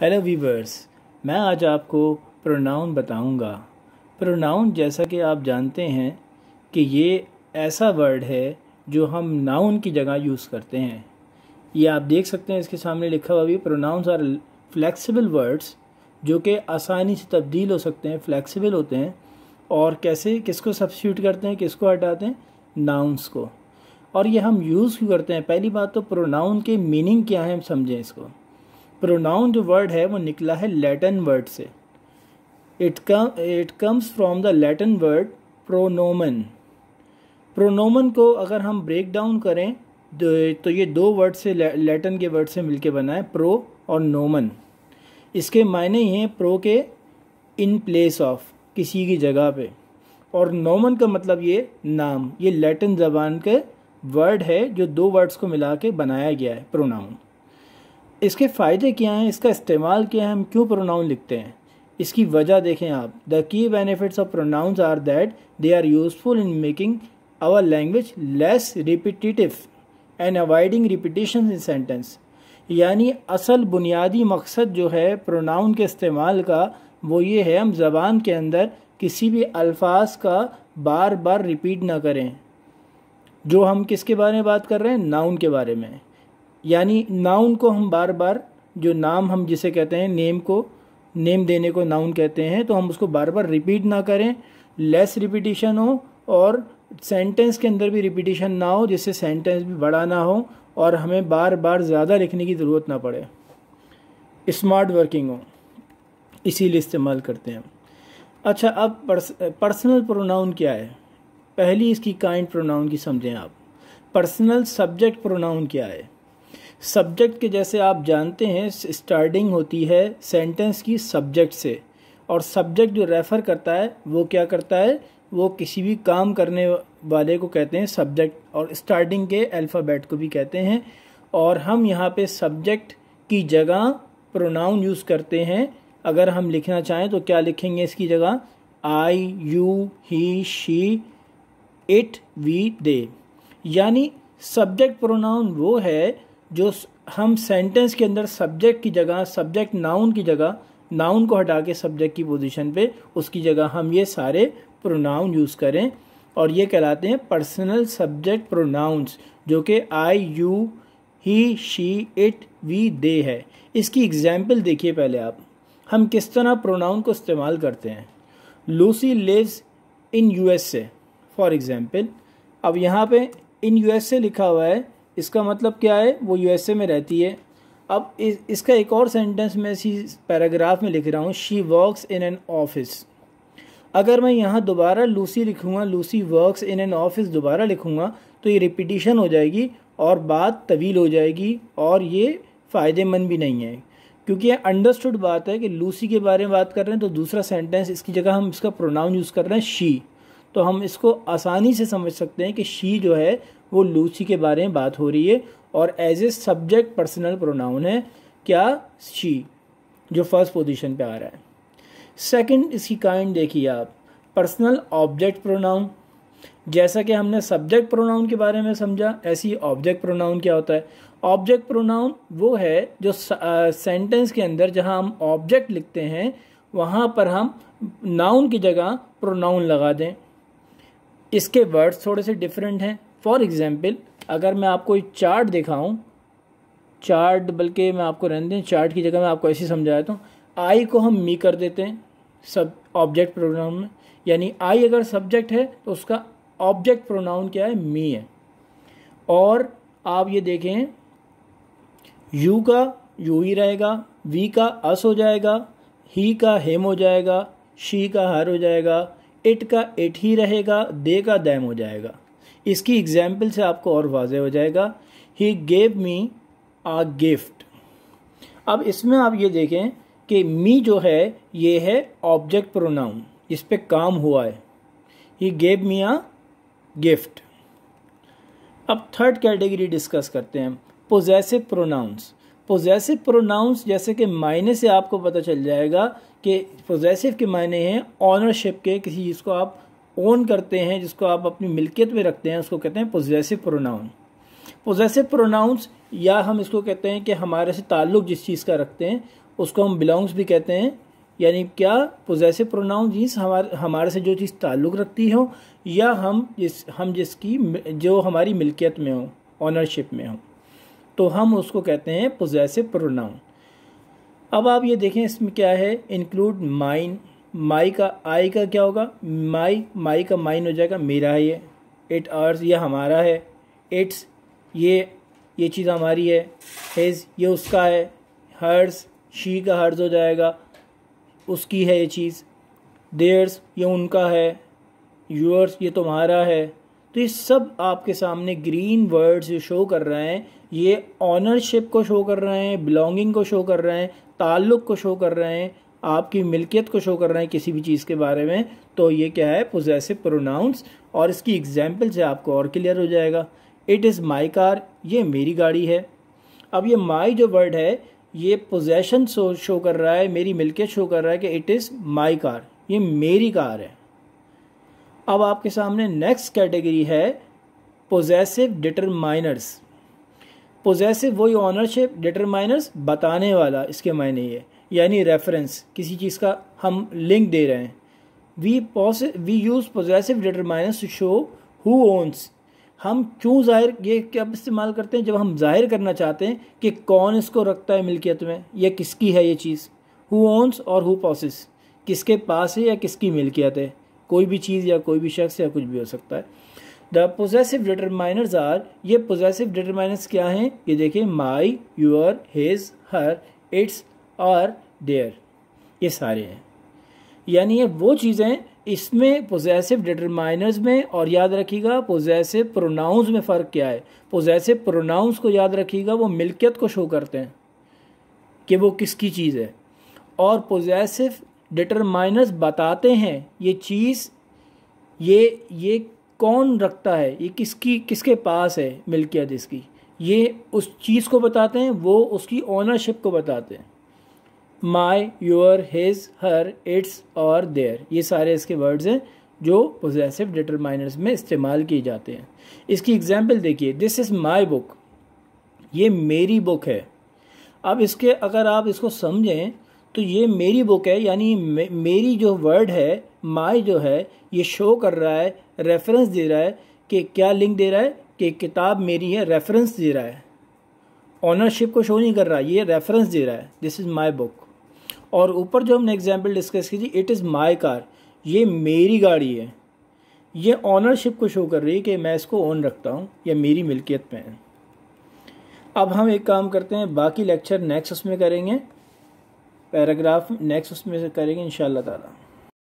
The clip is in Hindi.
हेलो वीवर्स, मैं आज आपको प्रोनाउन बताऊंगा। प्रोनाउन जैसा कि आप जानते हैं कि ये ऐसा वर्ड है जो हम नाउन की जगह यूज़ करते हैं। ये आप देख सकते हैं, इसके सामने लिखा हुआ भी प्रोनाउंस आर फ्लेक्सिबल वर्ड्स जो कि आसानी से तब्दील हो सकते हैं, फ्लेक्सिबल होते हैं। और कैसे, किसको सब्स्टिट्यूट करते हैं, किसको हटाते हैं, नाउन्स को। और ये हम यूज़ क्यों करते हैं? पहली बात तो प्रोनाउन के मीनिंग क्या है, हम समझें इसको। प्रोनाउन जो वर्ड है वो निकला है लैटिन वर्ड से। It comes from the Latin word pronomen. Pronomen को अगर हम ब्रेक डाउन करें तो ये दो वर्ड से, लैटिन के वर्ड से मिलके बना है, प्रो और नोमन। इसके मायने ही हैं प्रो के इन प्लेस ऑफ, किसी की जगह पे, और नोमन का मतलब ये नाम। ये लैटिन ज़बान के वर्ड है जो दो वर्ड्स को मिला के बनाया गया है प्रोनाउन। इसके फ़ायदे क्या हैं, इसका इस्तेमाल क्या है, हम क्यों प्रोनाउन लिखते हैं, इसकी वजह देखें आप। The key benefits of pronouns are that they are useful in making our language less repetitive and avoiding repetition in sentence. यानी असल बुनियादी मकसद जो है प्रोनाउन के इस्तेमाल का वो ये है, हम ज़बान के अंदर किसी भी अल्फाज का बार बार रिपीट ना करें। जो हम किसके बारे में बात कर रहे हैं, नाउन के बारे में। यानी नाउन को हम बार बार, जो नाम हम जिसे कहते हैं, नेम देने को नाउन कहते हैं, तो हम उसको बार बार रिपीट ना करें, लेस रिपीटिशन हो, और सेंटेंस के अंदर भी रिपीटिशन ना हो, जिससे सेंटेंस भी बड़ा ना हो और हमें बार बार ज़्यादा लिखने की ज़रूरत ना पड़े, स्मार्ट वर्किंग हो, इसीलिए इस्तेमाल करते हैं। अच्छा, अब पर्सनल प्रोनाउन क्या है? पहली इसकी काइंड प्रोनाउन की समझें आप। पर्सनल सब्जेक्ट प्रोनाउन क्या है? सब्जेक्ट के जैसे आप जानते हैं, स्टार्टिंग होती है सेंटेंस की सब्जेक्ट से, और सब्जेक्ट जो रेफ़र करता है वो क्या करता है, वो किसी भी काम करने वाले को कहते हैं सब्जेक्ट, और स्टार्टिंग के अल्फ़ाबेट को भी कहते हैं। और हम यहाँ पे सब्जेक्ट की जगह प्रोनाउन यूज़ करते हैं। अगर हम लिखना चाहें तो क्या लिखेंगे इसकी जगह? I, you, he, she, it, we, they. यानी सब्जेक्ट प्रोनाउन वो है जो हम सेंटेंस के अंदर सब्जेक्ट की जगह, सब्जेक्ट नाउन की जगह, नाउन को हटा के सब्जेक्ट की पोजीशन पे उसकी जगह हम ये सारे प्रोनाउन यूज़ करें, और ये कहलाते हैं पर्सनल सब्जेक्ट प्रोनाउंस, जो कि I, you, he, she, it, we, they है। इसकी एग्जाम्पल देखिए पहले आप, हम किस तरह प्रोनाउन को इस्तेमाल करते हैं। Lucy lives in USA for example. अब यहाँ पे इन यूएसए लिखा हुआ है, इसका मतलब क्या है, वो यूएसए में रहती है। अब इसका एक और सेंटेंस मैं इसी पैराग्राफ में लिख रहा हूँ, she works in an office. अगर मैं यहाँ दोबारा लूसी लिखूँगा, Lucy works in an office दोबारा लिखूँगा, तो ये रिपीटिशन हो जाएगी और बात तवील हो जाएगी, और ये फ़ायदेमंद भी नहीं है, क्योंकि ये अंडरस्टूड बात है कि लूसी के बारे में बात कर रहे हैं, तो दूसरा सेंटेंस इसकी जगह हम इसका प्रोनाउन यूज़ कर रहे हैं शी, तो हम इसको आसानी से समझ सकते हैं कि शी जो है वो लूसी के बारे में बात हो रही है, और as a subject personal pronoun है क्या, शी, जो फर्स्ट पोजीशन पे आ रहा है। सेकंड इसकी काइंड देखिए आप, पर्सनल ऑब्जेक्ट प्रोनाउन। जैसा कि हमने सब्जेक्ट प्रोनाउन के बारे में समझा, ऐसे ही ऑब्जेक्ट प्रोनाउन क्या होता है। ऑब्जेक्ट प्रोनाउन वो है जो सेंटेंस के अंदर जहां हम ऑब्जेक्ट लिखते हैं वहां पर हम नाउन की जगह प्रोनाउन लगा दें। इसके वर्ड्स थोड़े से डिफरेंट हैं। फॉर एग्जाम्पल, अगर मैं आपको एक चार्ट दिखाऊं, चार्ट, बल्कि मैं आपको रहने दें, चार्ट की जगह मैं आपको ऐसे समझाया तो आई को हम मी कर देते हैं सब ऑब्जेक्ट प्रोनाउन में। यानी आई अगर सब्जेक्ट है तो उसका ऑब्जेक्ट प्रोनाउन क्या है, मी है। और आप ये देखें, यू का यू ही रहेगा, वी का अस हो जाएगा, ही का हेम हो जाएगा, शी का हर हो जाएगा, इट का इट ही रहेगा, दे का दैम हो जाएगा। इसकी एग्जाम्पल से आपको और वाज़ेह हो जाएगा, ही गेव मी आ गिफ्ट। अब इसमें आप ये देखें कि मी जो है ये है ऑब्जेक्ट प्रोनाउन, जिस पे काम हुआ है, he gave me a gift. अब थर्ड कैटेगरी डिस्कस करते हैं, पोजेसिव प्रोनाउंस। पोजेसिव प्रोनाउंस, जैसे कि मायने से आपको पता चल जाएगा कि पोजेसिव के मायने हैं ऑनरशिप के, किसी चीज़ को आप ओन करते हैं, जिसको आप अपनी मिल्कियत में रखते हैं, उसको कहते हैं पोजेसिव प्रोनाउन। पोजेसिव प्रोनाउंस, या हम इसको कहते हैं कि हमारे से ताल्लुक़ जिस चीज़ का रखते हैं उसको हम बिलोंग्स भी कहते हैं। यानी क्या, पोजेसिव प्रोनाउन मीन्स हमारे से जो चीज़ ताल्लुक़ रखती हो या हम जिसकी जो हमारी मिल्कियत में हो, ऑनरशिप में हो, तो हम उसको कहते हैं पोजेसिव प्रोनाउन। अब आप ये देखें इसमें क्या है, इंक्लूड माइन। माई का आई का क्या होगा, माई का माइन हो जाएगा, मेरा है ये। इट आर्स, ये हमारा है। इट्स, ये चीज़ हमारी है। हिज, ये उसका है। हर्स, शी का हर्स हो जाएगा, उसकी है ये चीज़। देयर्स, ये उनका है। यूअर्स, ये तुम्हारा है। तो ये सब आपके सामने ग्रीन वर्ड्स जो शो कर रहे हैं, ये ऑनरशिप को शो कर रहे हैं, बिलोंगिंग को शो कर रहे हैं, ताल्लुक़ को शो कर रहे हैं, आपकी मिल्कियत को शो कर रहे हैं किसी भी चीज़ के बारे में। तो ये क्या है, पोजेसिव प्रोनाउंस। और इसकी एग्जाम्पल से आपको और क्लियर हो जाएगा। इट इज़ माई कार, ये मेरी गाड़ी है। अब ये माई जो वर्ड है, ये पोजेशन शो कर रहा है, मेरी मिल्कियत शो कर रहा है कि इट इज़ माई कार, ये मेरी कार है। अब आपके सामने नेक्स्ट कैटेगरी है पोजेसिव डिटरमाइनर्स। पोजेसिव वही ऑनरशिप, डिटरमाइनर्स बताने वाला, इसके मायने ये, यानी रेफरेंस, किसी चीज़ का हम लिंक दे रहे हैं। We use possessive determiners to show who owns. हम क्यों जाहिर, ये कब इस्तेमाल करते हैं, जब हम जाहिर करना चाहते हैं कि कौन इसको रखता है मिल्कियत में, या किसकी है ये चीज़। हु ओन्स और हु पॉसेस, किसके पास है या किसकी मिल्कियत है, कोई भी चीज़ या कोई भी शख्स या कुछ भी हो सकता है। द पोजेसिव डिटरमाइनर्स आर, ये पोजेसिव डिटरमाइनर्स क्या हैं, ये देखिए, माई, यूर, हिज, हर, इट्स और देयर, ये सारे हैं। यानी ये वो चीज़ें, इसमें पोजेसिव डिटरमाइनर्स में, और याद रखिएगा पोजेसिव प्रोनाउंस में फ़र्क क्या है। पोजेसिव प्रोनाउंस को याद रखिएगा, वो मिल्कियत को शो करते हैं कि वो किसकी चीज़ है, और पोजेसिव डिटरमाइनर्स बताते हैं ये चीज़, ये कौन रखता है, ये किसके पास है मिल्कियत इसकी, ये उस चीज़ को बताते हैं, वो उसकी ओनरशिप को बताते हैं। माई, योर, हिज, हर, इट्स और देयर, ये सारे इसके वर्ड्स हैं जो पोजेसिव डिटरमाइनर्स में इस्तेमाल किए जाते हैं। इसकी एग्जांपल देखिए, दिस इज़ माई बुक, ये मेरी बुक है। अब इसके अगर आप इसको समझें तो ये मेरी बुक है, यानी मेरी जो वर्ड है, माई जो है, ये शो कर रहा है, रेफरेंस दे रहा है कि क्या लिंक दे रहा है कि किताब मेरी है, रेफरेंस दे रहा है, ऑनरशिप को शो नहीं कर रहा, ये रेफरेंस दे रहा है, दिस इज़ माई बुक। और ऊपर जो हमने एग्जाम्पल डिस्कस की थी, इट इज़ माई कार, ये मेरी गाड़ी है, ये ऑनरशिप को शो कर रही है कि मैं इसको ओन रखता हूँ या मेरी मिल्कियत में है। अब हम एक काम करते हैं, बाकी लेक्चर नेक्स्ट उसमें करेंगे, पैराग्राफ नेक्स्ट उसमें से करेंगे इंशाअल्लाह ताला।